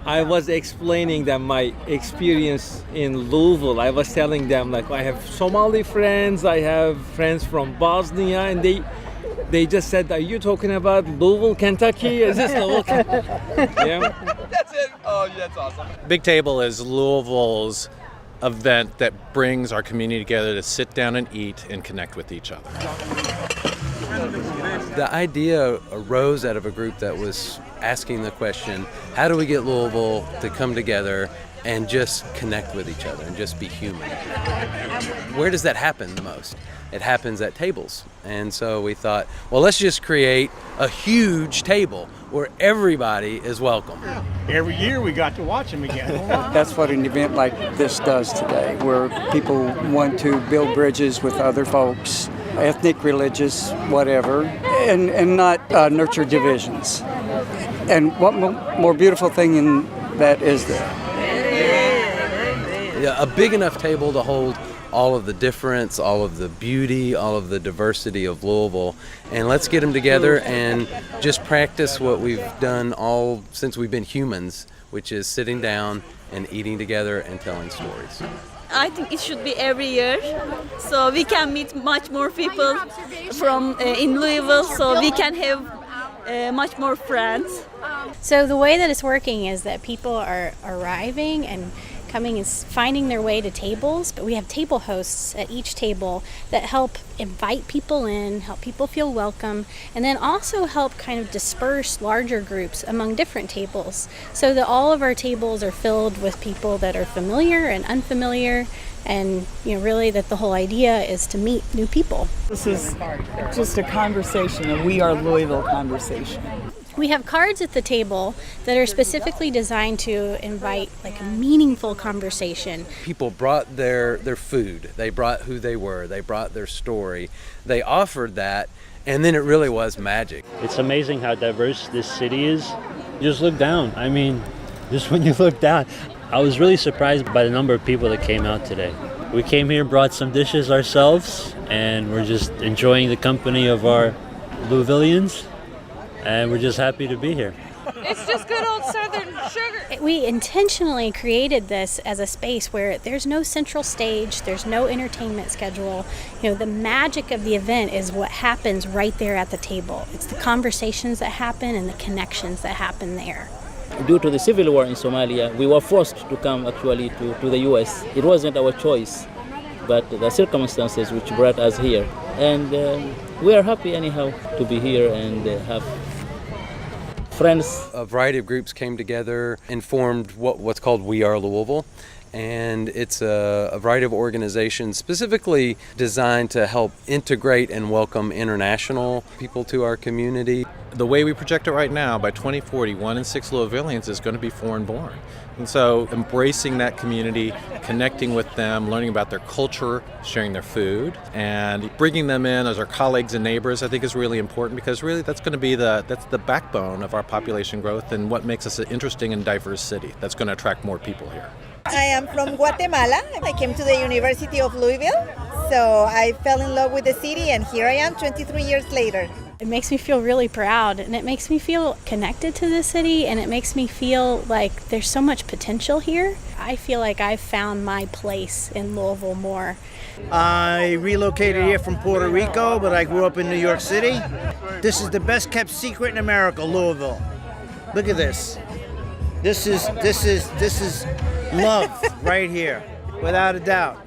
I was explaining them my experience in Louisville. I was telling them like I have Somali friends, I have friends from Bosnia, and they just said, "Are you talking about Louisville, Kentucky? Is this Louisville?" Yeah. That's it. Oh, yeah, that's awesome. Big Table is Louisville's event that brings our community together to sit down and eat and connect with each other. The idea arose out of a group that was asking the question, how do we get Louisville to come together and just connect with each other and just be human? Where does that happen the most? It happens at tables. And so we thought, well, let's just create a huge table where everybody is welcome. Every year we got to watch them again. That's what an event like this does today, where people want to build bridges with other folks, ethnic, religious, whatever, and not nurture divisions. And what more beautiful thing in that is there? Yeah, a big enough table to hold all of the difference, all of the beauty, all of the diversity of Louisville. And let's get them together and just practice what we've done all since we've been humans, which is sitting down and eating together and telling stories. I think it should be every year, so we can meet much more people from in Louisville, so we can have much more friends. So the way that it's working is that people are arriving and coming and finding their way to tables, but we have table hosts at each table that help invite people in, help people feel welcome, and then also help kind of disperse larger groups among different tables so that all of our tables are filled with people that are familiar and unfamiliar, and really that the whole idea is to meet new people. This is just a conversation, a We Are Louisville conversation. We have cards at the table that are specifically designed to invite like a meaningful conversation. People brought their food, they brought who they were, they brought their story, they offered that, and then it really was magic. It's amazing how diverse this city is. Just look down. I mean, just when you look down, I was really surprised by the number of people that came out today. We came here, brought some dishes ourselves, and we're just enjoying the company of our Louisvillians. And we're just happy to be here. It's just good old Southern sugar. We intentionally created this as a space where there's no central stage, there's no entertainment schedule. The magic of the event is what happens right there at the table. It's the conversations that happen and the connections that happen there. Due to the civil war in Somalia, we were forced to come actually to the U.S. It wasn't our choice, but the circumstances which brought us here. And we are happy anyhow to be here and have friends. A variety of groups came together and formed what's called We Are Louisville. And it's a variety of organizations specifically designed to help integrate and welcome international people to our community. The way we project it right now, by 2040, 1 in 6 Louisvillians is going to be foreign born. And so embracing that community, connecting with them, learning about their culture, sharing their food, and bringing them in as our colleagues and neighbors, I think is really important, because really that's going to be that's the backbone of our population growth and what makes us an interesting and diverse city that's going to attract more people here. I am from Guatemala. I came to the University of Louisville, so I fell in love with the city, and here I am 23 years later. It makes me feel really proud, and it makes me feel connected to the city, and it makes me feel like there's so much potential here. I feel like I've found my place in Louisville more. I relocated here from Puerto Rico, but I grew up in New York City. This is the best kept secret in America, Louisville. Look at this. This is love right here, without a doubt.